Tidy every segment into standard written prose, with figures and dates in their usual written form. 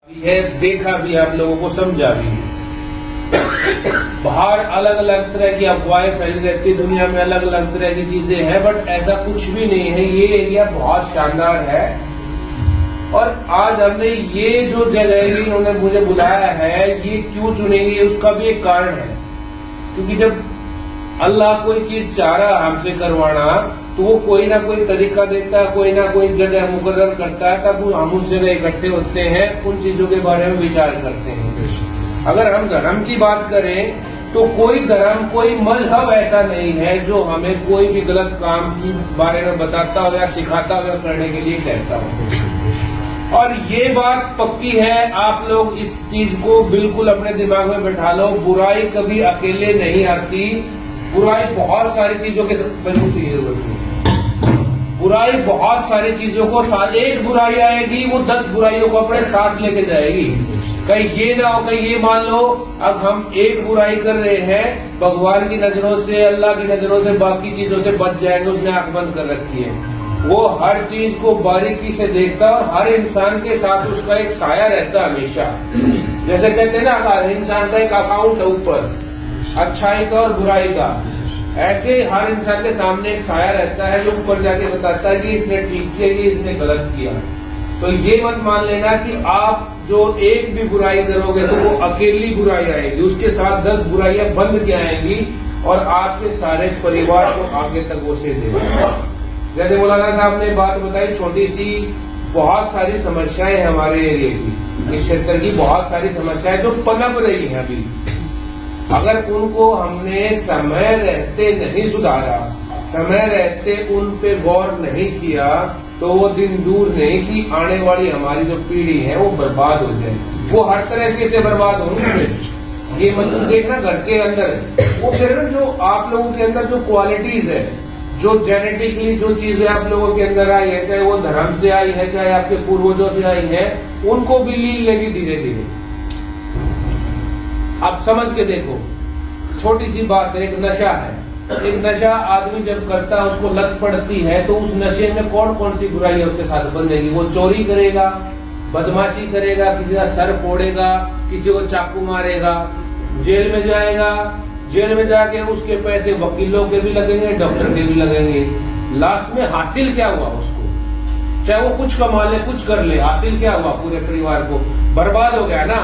है, देखा भी, आप लोगों को समझा भी। बाहर अलग अलग तरह की अफवाहें फैली रहती है, दुनिया में अलग अलग तरह की चीजें हैं, बट ऐसा कुछ भी नहीं है। ये एरिया बहुत शानदार है और आज हमने ये जो जगह इन्होंने मुझे बुलाया है, ये क्यों चुनेंगे उसका भी एक कारण है। क्योंकि जब अल्लाह कोई चीज चाह रहा हमसे करवाना तो वो कोई ना कोई तरीका देता है, कोई ना कोई जगह मुकर्रर करता है, तब हम उस जगह इकट्ठे होते हैं, उन चीजों के बारे में विचार करते हैं। अगर हम धर्म की बात करें तो कोई धर्म, कोई मजहब ऐसा नहीं है जो हमें कोई भी गलत काम के बारे में बताता हो या सिखाता हो या करने के लिए कहता हो। और ये बात पक्की है, आप लोग इस चीज को बिल्कुल अपने दिमाग में बैठा लो, बुराई कभी अकेले नहीं आती। बुराई बहुत सारी चीजों के बुराई बहुत सारी चीजों को साथ, एक बुराई आएगी वो 10 बुराइयों को अपने साथ लेके जाएगी। कहीं ये ना हो, कहीं ये मान लो अब हम एक बुराई कर रहे हैं, भगवान की नजरों से, अल्लाह की नजरों से, बाकी चीजों से बच जाएंगे, उसने आंख बंद कर रखी है। वो हर चीज को बारीकी से देखता है और हर इंसान के साथ उसका एक साया रहता है हमेशा। जैसे कहते हैं ना, हर इंसान का एक अकाउंट है ऊपर, अच्छाई का और बुराई का। ऐसे हर इंसान के सामने एक साया रहता है जो ऊपर जाके बताता है कि इसने ठीक किया, कि इसने गलत किया। तो ये मत मान लेना कि आप जो एक भी बुराई करोगे तो वो अकेली बुराई आएगी, उसके साथ 10 बुराइयां बंद के आएंगी और आपके सारे परिवार को आगे तक वो से देगा। जैसे मौलाना साहब ने बात बताई छोटी सी, बहुत सारी समस्याएं हमारे एरिया की, इस क्षेत्र की बहुत सारी समस्याएं जो पनप रही है अभी। अगर उनको हमने समय रहते नहीं सुधारा, समय रहते उन पे गौर नहीं किया, तो वो दिन दूर नहीं कि आने वाली हमारी जो पीढ़ी है वो बर्बाद हो जाए। वो हर तरह से बर्बाद होंगे। ये मतलब देखना घर के अंदर वो फिर जो आप लोगों के अंदर जो क्वालिटीज है, जो जेनेटिकली जो चीजें आप लोगों के अंदर आई है, चाहे वो धर्म से आई है, चाहे आपके पूर्वजों से आई है, उनको भी लील लेगी धीरे धीरे। आप समझ के देखो, छोटी सी बात है, एक नशा है। एक नशा आदमी जब करता है, उसको लत पड़ती है, तो उस नशे में कौन कौन सी बुराई उसके साथ बनेगी। वो चोरी करेगा, बदमाशी करेगा, किसी का सर फोड़ेगा, किसी को चाकू मारेगा, जेल में जाएगा, जेल में जाके उसके पैसे वकीलों के भी लगेंगे, डॉक्टर के भी लगेंगे। लास्ट में हासिल क्या हुआ उसको, चाहे वो कुछ कमा ले, कुछ कर ले, हासिल क्या हुआ, पूरे परिवार को बर्बाद हो गया ना।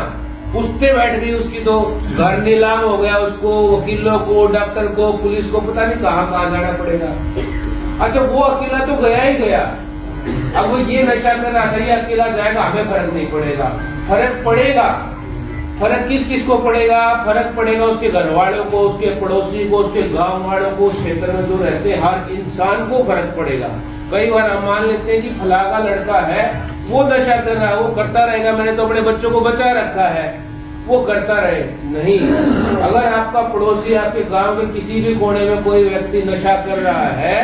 उसपे बैठ गई उसकी, तो घर नीलाम हो गया, उसको वकीलों को, डॉक्टर को, पुलिस को पता नहीं कहाँ कहाँ जाना पड़ेगा। अच्छा, वो अकेला तो गया ही गया, अब वो ये नशा कर रहा था, ये अकेला जाएगा, हमें फर्क नहीं पड़ेगा। फर्क पड़ेगा। फर्क किस किस को पड़ेगा? फर्क पड़ेगा उसके घर वालों को, उसके पड़ोसी को, उसके गांव वालों को, क्षेत्र में जो रहते हैं हर इंसान को फर्क पड़ेगा। कई बार हम मान लेते हैं कि फला का लड़का है, वो नशा कर रहा है, वो करता रहेगा, मैंने तो अपने बच्चों को बचा रखा है, वो करता रहे। नहीं, अगर आपका पड़ोसी आपके गांव के किसी भी कोने में कोई व्यक्ति नशा कर रहा है,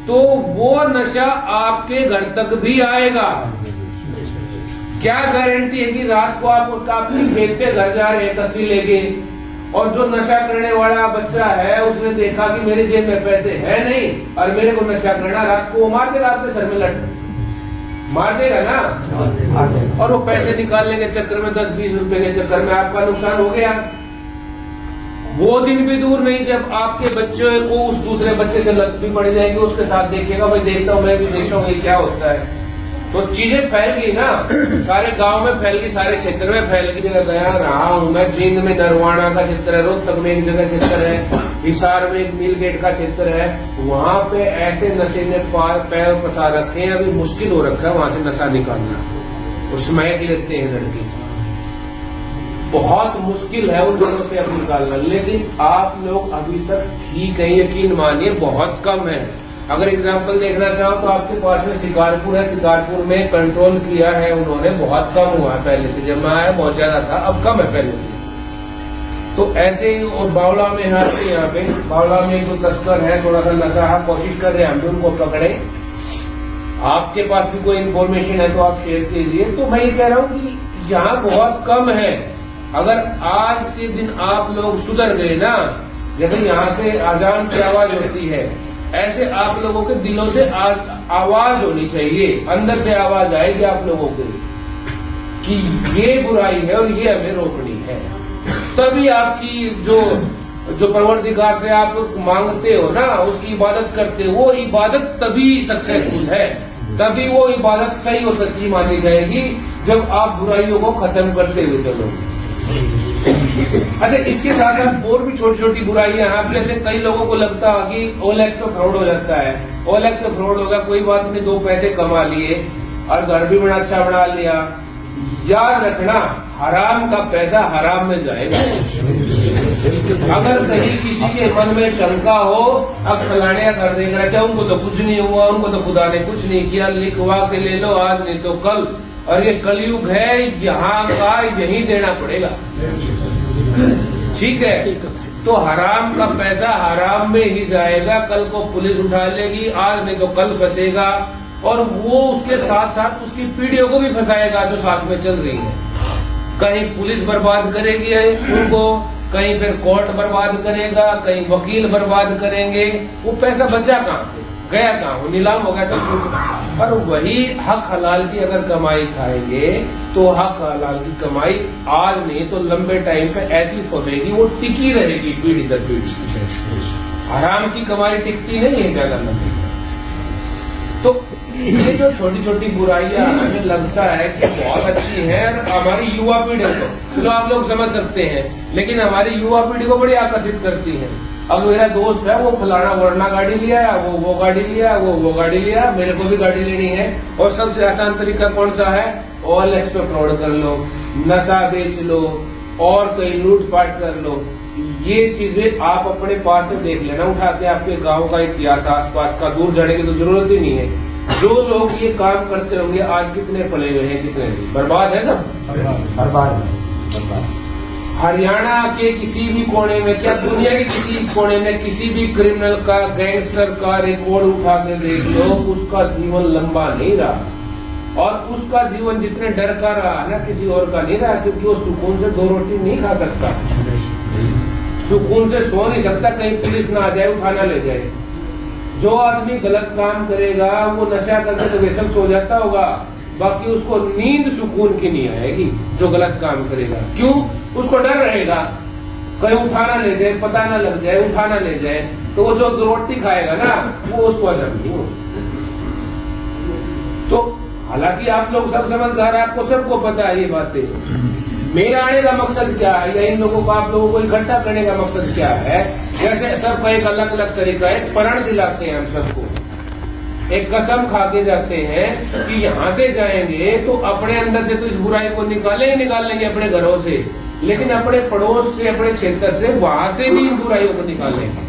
तो वो नशा आपके घर तक भी आएगा। क्या गारंटी है कि रात को आप अपनी खेत से घर जा रहे हैं तस्वीर लेके, और जो नशा करने वाला बच्चा है उसने देखा कि मेरे जेब में पैसे है नहीं और मेरे को नशा करना, रात को वो मार देगा, आपके सर में लट मार देगा ना। और वो पैसे निकालने के चक्कर में 10-20 रुपए के चक्कर में आपका नुकसान हो गया। वो दिन भी दूर नहीं जब आपके बच्चे को उस दूसरे बच्चे से लत भी पड़ जाएगी, उसके साथ देखेगा, भाई देखता हूँ, मैं भी देखता हूँ ये क्या होता है। तो चीजें फैल गई ना, सारे गांव में फैल गई, सारे क्षेत्र में फैल गई। जगह गया रहा हूं मैं, जींद में नरवाना का क्षेत्र है, रोहतक में एक जगह क्षेत्र है, हिसार में एक मील गेट का क्षेत्र है, वहां पे ऐसे नशे ने पैर पसार रखे हैं, अभी मुश्किल हो रखा है वहां से नशा निकालना। उसमें लेते हैं लड़की, बहुत मुश्किल है उन लोगों से अब निकालना। लेकिन आप लोग अभी तक ठीक है, यकीन मानिए बहुत कम है। अगर एग्जाम्पल देखना चाहो तो आपके पास में शिकारपुर है, शिकारपुर में कंट्रोल किया है उन्होंने, बहुत कम हुआ है पहले से। जब मैं आया बहुत ज्यादा था, अब कम है पहले से। तो ऐसे ही और बावला में यहाँ पे बावला में जो तस्कर है, थोड़ा सा नशा, कोशिश कर रहे हैं हम भी उनको पकड़े। आपके पास भी कोई इन्फॉर्मेशन है तो आप शेयर कीजिए। तो मैं ये कह रहा हूँ कि यहाँ बहुत कम है। अगर आज के दिन आप लोग सुधर गए ना, जैसे यहाँ से अजान की आवाज होती है, ऐसे आप लोगों के दिलों से आवाज होनी चाहिए, अंदर से आवाज आएगी आप लोगों की कि ये बुराई है और ये हमें रोकनी है, तभी आपकी जो परवरदिगार से आप मांगते हो ना, उसकी इबादत करते हो, वो इबादत तभी सक्सेसफुल है, तभी वो इबादत सही और सच्ची मानी जाएगी जब आप बुराइयों को खत्म करते हुए चलोगे। अच्छा, इसके साथ साथ और भी छोटी छोटी बुराइयां हैं। जैसे कई लोगों को लगता है कि ओएलएक्स में फ्रॉड हो जाता है, ओएलएक्स में फ्रॉड होगा, कोई बात नहीं, 2 पैसे कमा लिए और घर भी बड़ा अच्छा बना लिया। याद रखना, हराम का पैसा हराम में जाएगा। अगर कहीं किसी के मन में शंका हो, अब फलाने का कर देगा क्या, उनको तो कुछ नहीं हुआ, उनको तो खुदा ने कुछ नहीं किया, लिखवा के ले लो, आज नहीं तो कल, और ये कलयुग है, यहाँ का यही देना पड़ेगा। ठीक है, तो हराम का पैसा हराम में ही जाएगा, कल को पुलिस उठा लेगी, आज नहीं तो कल फंसेगा, और वो उसके साथ साथ उसकी पीढ़ियों को भी फंसाएगा जो साथ में चल रही है। कहीं पुलिस बर्बाद करेगी उनको, कहीं फिर कोर्ट बर्बाद करेगा, कहीं वकील बर्बाद करेंगे, वो पैसा बचा कहाँ पे, गया कहाँ, वो नीलाम हो गया सब कुछ। और वही हक हलाल की अगर कमाई खाएंगे तो हक हलाल की कमाई आज नहीं तो लंबे टाइम पे ऐसी फलेगी, वो टिकी रहेगी पीढ़ी दर पीढ़ी। हराम की कमाई टिकती नहीं है ज्यादा लंबी। तो ये जो छोटी छोटी बुराइयां हमें लगता है कि बहुत अच्छी है, हमारी युवा पीढ़ी को तो आप लोग समझ सकते हैं, लेकिन हमारी युवा पीढ़ी को बड़ी आकर्षित करती है। अब मेरा दोस्त है, वो फलाना वरना गाड़ी लिया, वो गाड़ी लिया, वो गाड़ी लिया, मेरे को भी गाड़ी लेनी है। और सबसे आसान तरीका कौन सा है, ओएलएक्स पे फ्रॉड कर लो, नशा बेच लो, और कहीं लूटपाट कर लो। ये चीजें आप अपने पास से देख लेना, उठा के आपके गांव का इतिहास, आसपास का, दूर जाने की तो जरूरत ही नहीं है। जो लोग ये काम करते होंगे आज कितने पले हुए हैं, कितने बर्बाद है, सब बर्बाद। हरियाणा के किसी भी कोने में, क्या दुनिया के किसी कोने में किसी भी क्रिमिनल का, गैंगस्टर का रिकॉर्ड उठा के देख लो, उसका जीवन लंबा नहीं रहा। और उसका जीवन जितने डर का रहा ना, किसी और का नहीं रहा, क्योंकि वो सुकून से 2 रोटी नहीं खा सकता, सुकून से सो नहीं सकता, कहीं पुलिस ना आ जाए उठाना ले जाए। जो आदमी गलत काम करेगा वो नशा करके तो बेशक सो जाता होगा, बाकी उसको नींद सुकून की नहीं आएगी जो गलत काम करेगा। क्यों? उसको डर रहेगा कहीं उठाना ले जाए, पता ना लग जाए, उठाना ले जाए, तो वो जो 2 रोटी खाएगा ना वो उसको हजम नहीं हो। तो हालांकि आप लोग सब समझदार, आपको सबको पता है ये बातें। मेरा आने का मकसद क्या है, या इन लोगों को, आप लोगों को इकट्ठा करने का मकसद क्या है। जैसे सबका एक अलग अलग तरीका है, प्रण दिलाते हैं हम सबको, एक कसम खा के जाते हैं कि यहाँ से जाएंगे तो अपने अंदर से तो इस बुराई को निकाल लेंगे अपने घरों से, लेकिन अपने पड़ोस से, अपने क्षेत्र से, वहां से भी इन बुराइयों को निकाल लेंगे।